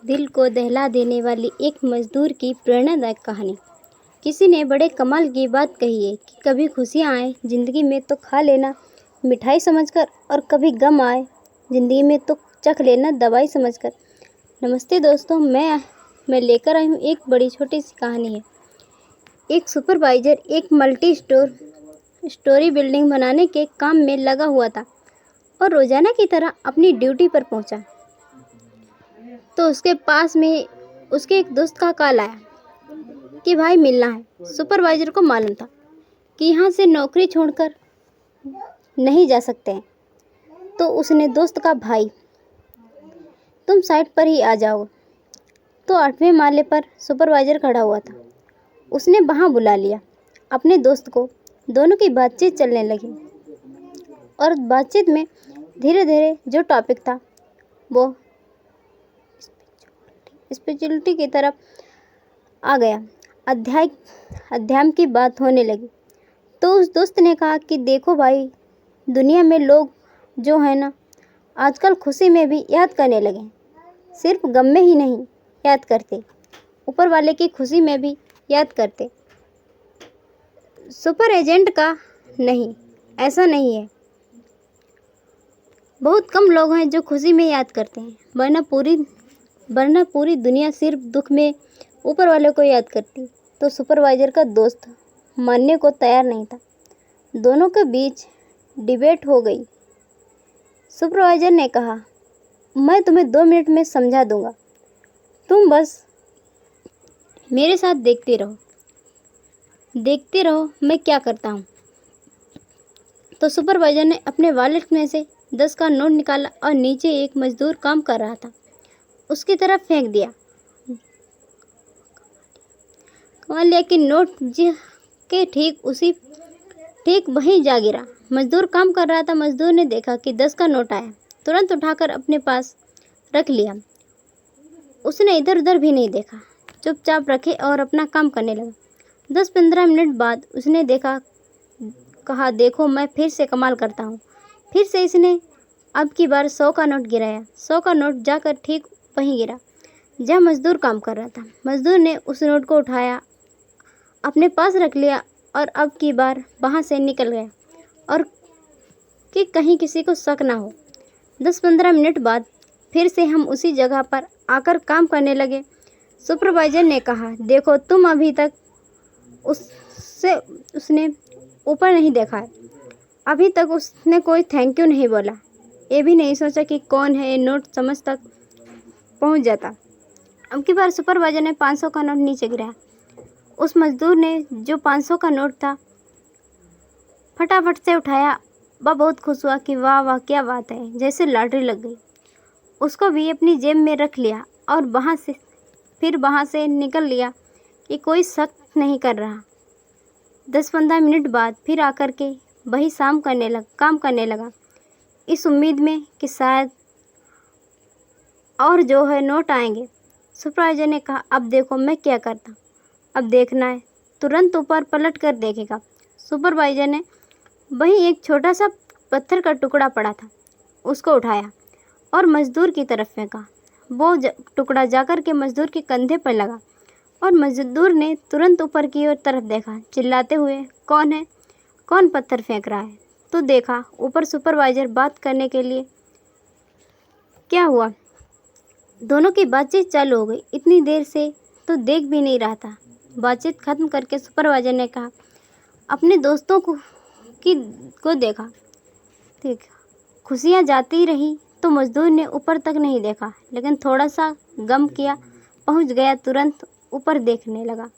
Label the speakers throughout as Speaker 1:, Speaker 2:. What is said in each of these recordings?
Speaker 1: दिल को दहला देने वाली एक मज़दूर की प्रेरणादायक कहानी। किसी ने बड़े कमाल की बात कही है कि कभी खुशियाँ आए ज़िंदगी में तो खा लेना मिठाई समझकर, और कभी गम आए ज़िंदगी में तो चख लेना दवाई समझकर। नमस्ते दोस्तों, मैं लेकर आई हूँ एक बड़ी छोटी सी कहानी है। एक सुपरवाइज़र एक मल्टी स्टोरी बिल्डिंग बनाने के काम में लगा हुआ था और रोज़ाना की तरह अपनी ड्यूटी पर पहुँचा तो उसके पास में उसके एक दोस्त का कॉल आया कि भाई मिलना है। सुपरवाइज़र को मालूम था कि यहाँ से नौकरी छोड़कर नहीं जा सकते हैं, तो उसने दोस्त का भाई तुम साइट पर ही आ जाओ। तो 8वें माले पर सुपरवाइज़र खड़ा हुआ था। उसने वहाँ बुला लिया अपने दोस्त को। दोनों की बातचीत चलने लगी और बातचीत में धीरे धीरे जो टॉपिक था वो स्पिरिचुअलिटी की तरफ आ गया। अध्यात्म की बात होने लगी तो उस दोस्त ने कहा कि देखो भाई, दुनिया में लोग जो है ना, आजकल खुशी में भी याद करने लगे। सिर्फ गम में ही नहीं याद करते, ऊपर वाले की खुशी में भी याद करते। सुपर एजेंट का नहीं, ऐसा नहीं है। बहुत कम लोग हैं जो खुशी में याद करते हैं, वरना पूरी दुनिया सिर्फ दुख में ऊपर वाले को याद करती। तो सुपरवाइज़र का दोस्त मानने को तैयार नहीं था। दोनों के बीच डिबेट हो गई। सुपरवाइज़र ने कहा, मैं तुम्हें 2 मिनट में समझा दूंगा, तुम बस मेरे साथ देखते रहो मैं क्या करता हूँ। तो सुपरवाइज़र ने अपने वॉलेट में से 10 का नोट निकाला और नीचे एक मजदूर काम कर रहा था उसकी तरफ फेंक दिया। कमाल लिया कि नोट के ठीक वहीं जा गिरा। मजदूर काम कर रहा था। मजदूर ने देखा कि 10 का नोट आया, तुरंत उठाकर अपने पास रख लिया। उसने इधर उधर भी नहीं देखा, चुपचाप रखे और अपना काम करने लगा। 10-15 मिनट बाद उसने कहा देखो, मैं फिर से कमाल करता हूँ। फिर से इसने अब की बार 100 का नोट गिराया। 100 का नोट जाकर ठीक वहीं गिरा जहाँ मजदूर काम कर रहा था। मजदूर ने उस नोट को उठाया, अपने पास रख लिया और अब की बार वहाँ से निकल गया और कि कहीं किसी को शक ना हो। 10-15 मिनट बाद फिर से हम उसी जगह पर आकर काम करने लगे। सुपरवाइज़र ने कहा, देखो तुम अभी तक उसने ऊपर नहीं देखा है। अभी तक उसने कोई थैंक यू नहीं बोला, ये भी नहीं सोचा कि कौन है। ये नोट समझ तक पहुंच जाता। अब की बार सुपरवाइज़र ने 500 का नोट नीचे गिराया। उस मजदूर ने जो 500 का नोट था फटाफट से उठाया। वह बहुत खुश हुआ कि वाह वाह क्या बात है, जैसे लॉटरी लग गई। उसको भी अपनी जेब में रख लिया और वहाँ से निकल लिया कि कोई शक नहीं कर रहा। 10-15 मिनट बाद फिर आकर के वही काम करने लगा इस उम्मीद में कि शायद और जो है नोट आएंगे। सुपरवाइज़र ने कहा, अब देखो मैं क्या करता, अब देखना है। तुरंत ऊपर पलट कर देखेगा। सुपरवाइज़र ने वहीं एक छोटा सा पत्थर का टुकड़ा पड़ा था, उसको उठाया और मजदूर की तरफ फेंका। वो टुकड़ा जाकर के मजदूर के कंधे पर लगा और मजदूर ने तुरंत ऊपर की ओर तरफ देखा, चिल्लाते हुए, कौन है, कौन पत्थर फेंक रहा है। तो देखा ऊपर सुपरवाइज़र बात करने के लिए। क्या हुआ, दोनों की बातचीत चालू हो गई। इतनी देर से तो देख भी नहीं रहा था। बातचीत खत्म करके सुपरवाइज़र ने कहा, अपने दोस्तों को देखा। खुशियाँ जाती रही तो मजदूर ने ऊपर तक नहीं देखा, लेकिन थोड़ा सा गम किया, पहुंच गया, तुरंत ऊपर देखने लगा।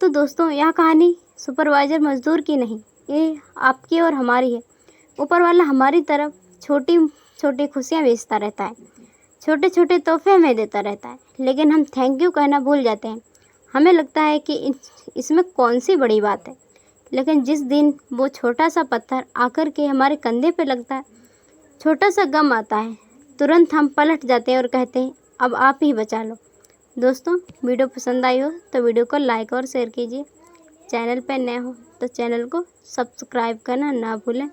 Speaker 1: तो दोस्तों, यह कहानी सुपरवाइज़र मजदूर की नहीं, ये आपकी और हमारी है। ऊपर वाला हमारी तरफ छोटी छोटी खुशियाँ भेजता रहता है, छोटे छोटे तोहफे हमें देता रहता है, लेकिन हम थैंक यू कहना भूल जाते हैं। हमें लगता है कि इसमें कौन सी बड़ी बात है, लेकिन जिस दिन वो छोटा सा पत्थर आकर के हमारे कंधे पे लगता है, छोटा सा गम आता है, तुरंत हम पलट जाते हैं और कहते हैं, अब आप ही बचा लो। दोस्तों, वीडियो पसंद आई हो तो वीडियो को लाइक और शेयर कीजिए। चैनल पर नए हो तो चैनल को सब्सक्राइब करना ना भूलें।